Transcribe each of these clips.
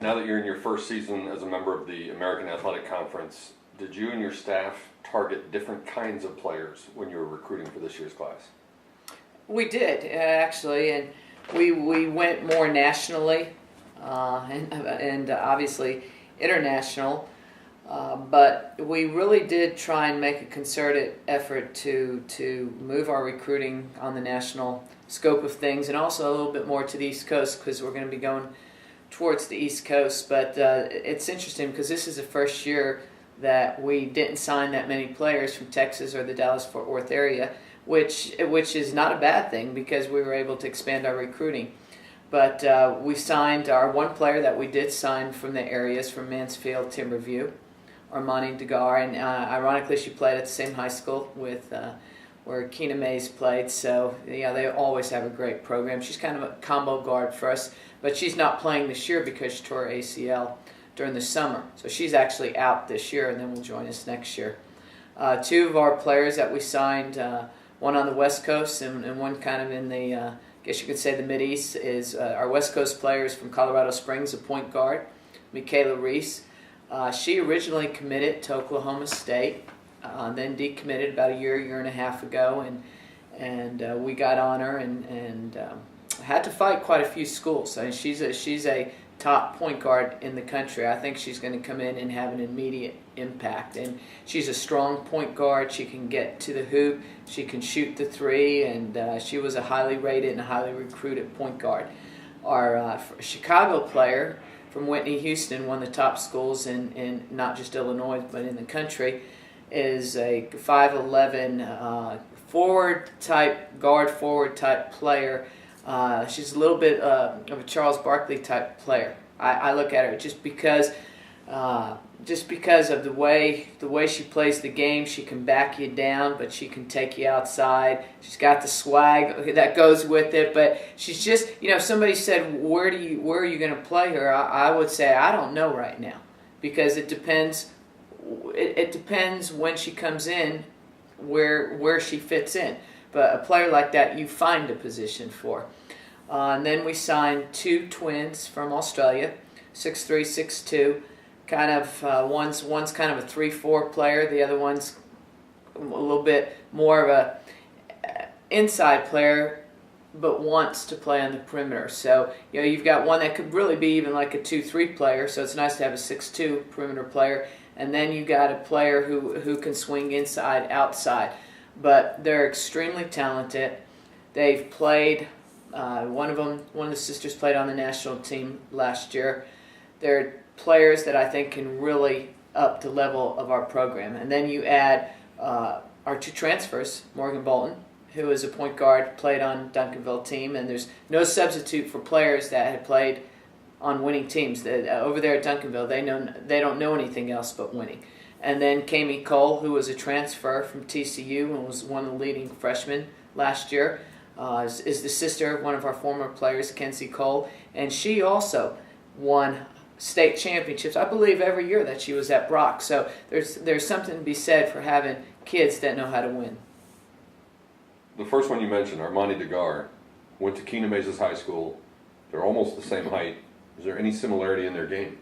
Now that you're in your first season as a member of the American Athletic Conference, did you and your staff target different kinds of players when you were recruiting for this year's class? We did, actually, and we went more nationally and obviously international, but we really did try and make a concerted effort to move our recruiting on the national scope of things, and also a little bit more to the East Coast, because we're going to be going towards the East Coast. But it's interesting because this is the first year that we didn't sign that many players from Texas or the Dallas-Fort Worth area, which is not a bad thing because we were able to expand our recruiting. But we signed our one player that we did sign from the areas, from Mansfield, Timberview, Armani Degar, and ironically she played at the same high school with where Keena Mays played. So yeah, they always have a great program. She's kind of a combo guard for us, but she's not playing this year because she tore her ACL during the summer. So she's actually out this year, and then will join us next year. Two of our players that we signed, one on the West Coast and one kind of in the, I guess you could say the Mid-East, is our West Coast players from Colorado Springs, a point guard, Michaela Reese. She originally committed to Oklahoma State, then decommitted about a year and a half ago, and we got on her and had to fight quite a few schools. I mean, she's a top point guard in the country. I think she's going to come in and have an immediate impact. And she's a strong point guard. She can get to the hoop. She can shoot the three, and she was a highly rated and highly recruited point guard. Our Chicago player from Whitney, Houston, one of the top schools in not just Illinois but in the country, is a 5'11" guard forward type player. She's a little bit of a Charles Barkley type player. I look at her just because of the way she plays the game. She can back you down, but she can take you outside. She's got the swag that goes with it. But she's just, if somebody said, where are you going to play her? I would say I don't know right now, because it depends. It depends when she comes in, where she fits in. But a player like that, you find a position for. And then we signed two twins from Australia, 6'3", 6'2". Kind of one's kind of a 3-4 player. The other one's a little bit more of a inside player, but wants to play on the perimeter. So you've got one that could really be even like a 2-3 player. So it's nice to have a 6'2" perimeter player. And then you got a player who can swing inside, outside. But they're extremely talented. They've played, one of the sisters played on the national team last year. They're players that I think can really up the level of our program. And then you add our two transfers, Morgan Bolton, who is a point guard, played on Duncanville team, and there's no substitute for players that had played on winning teams. Over there at Duncanville, they don't know anything else but winning. And then Kami Cole, who was a transfer from TCU and was one of the leading freshmen last year, is the sister of one of our former players, Kenzie Cole, and she also won state championships, I believe, every year that she was at Brock. So there's something to be said for having kids that know how to win. The first one you mentioned, Armani Degar, went to Keena Mays High School. They're almost the same height. Is there any similarity in their game?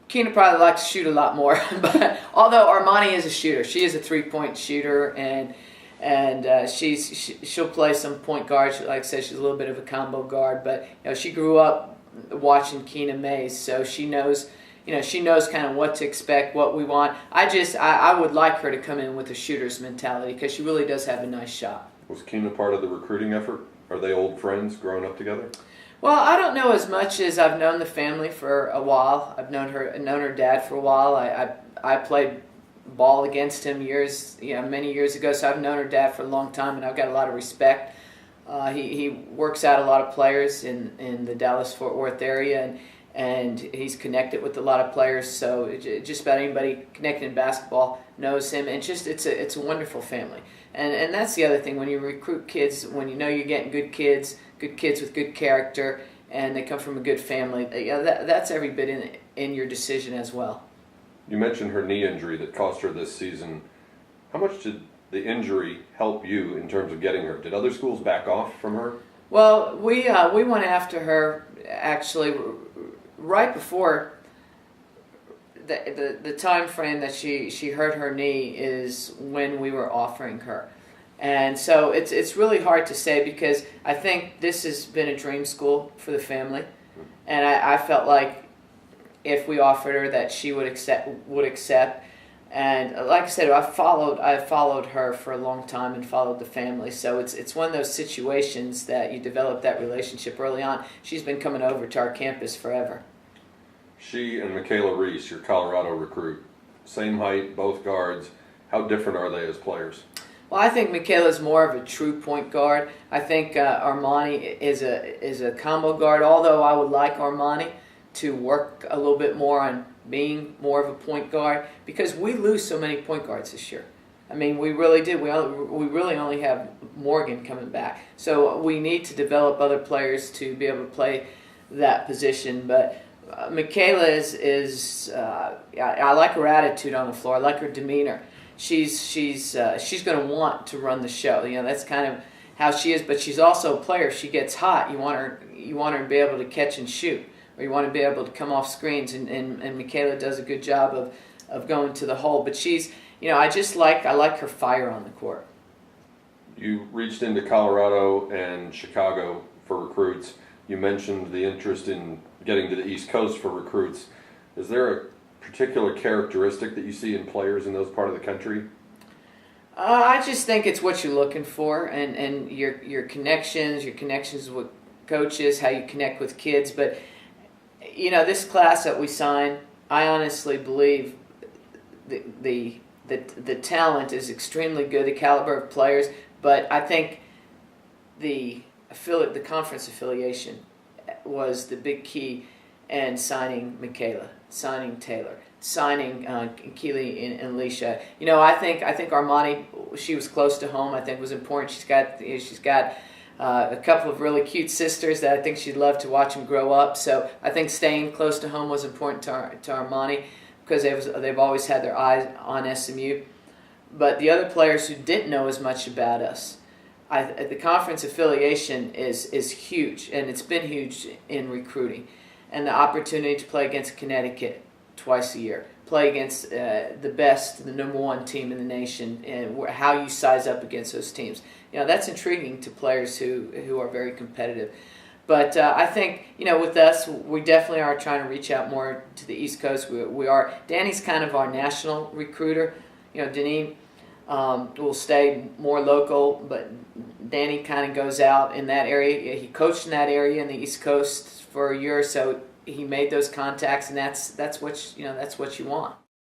Keena probably likes to shoot a lot more, but although Armani is a shooter, she is a three-point shooter, and she'll play some point guard. Like I said, she's a little bit of a combo guard, but she grew up watching Keena Mays, so she knows kind of what to expect, what we want. I would like her to come in with a shooter's mentality, because she really does have a nice shot. Was Keena part of the recruiting effort? Are they old friends growing up together? Well, I don't know as much as I've known the family for a while. I've known her dad for a while. I played ball against him many years ago, so I've known her dad for a long time, and I've got a lot of respect. He works out a lot of players in the Dallas-Fort Worth area, and he's connected with a lot of players. So just about anybody connected in basketball knows him, and it's a wonderful family. And that's the other thing, when you recruit kids, when you're getting good kids with good character, and they come from a good family, that's every bit in your decision as well. You mentioned her knee injury that cost her this season. How much did the injury help you in terms of getting her? Did other schools back off from her? Well, we went after her actually right before the time frame that she hurt her knee is when we were offering her. And so it's really hard to say because I think this has been a dream school for the family, and I felt like if we offered her that she would accept. And like I said, I followed her for a long time and followed the family. So it's one of those situations that you develop that relationship early on. She's been coming over to our campus forever. She and Michaela Reese, your Colorado recruit, same height, both guards. How different are they as players? Well, I think Michaela's more of a true point guard. I think Armani is a combo guard, although I would like Armani to work a little bit more on being more of a point guard because we lose so many point guards this year. I mean, we really did. We really only have Morgan coming back. So we need to develop other players to be able to play that position. But Michaela is I like her attitude on the floor. I like her demeanor. She's going to want to run the show. You know, that's kind of how she is. But she's also a player. If she gets hot, you want her to be able to catch and shoot, or you want to be able to come off screens. And Michaela does a good job of going to the hole. But she's, you know, I like her fire on the court. You reached into Colorado and Chicago for recruits. You mentioned the interest in getting to the East Coast for recruits. Is there a particular characteristic that you see in players in those part of the country? I just think it's what you're looking for, and your connections with coaches, how you connect with kids. But you know, this class that we signed, I honestly believe the talent is extremely good, the caliber of players. But I think the conference affiliation was the big key in signing Michaela, signing Taylor, signing Keely and Alicia. You know, I think Armani, she was close to home. I think was important. She's got a couple of really cute sisters that I think she'd love to watch them grow up. So I think staying close to home was important to Armani because they've always had their eyes on SMU. But the other players who didn't know as much about us, the conference affiliation is huge, and it's been huge in recruiting. And the opportunity to play against Connecticut twice a year, play against the best, the number one team in the nation, and how you size up against those teams. You know, that's intriguing to players who are very competitive. But I think, you know, with us, we definitely are trying to reach out more to the East Coast. We are. Danny's kind of our national recruiter. You know, Deneen will stay more local, but Danny kind of goes out in that area. He coached in that area in the East Coast for a year or so. He made those contacts, and that's what you want.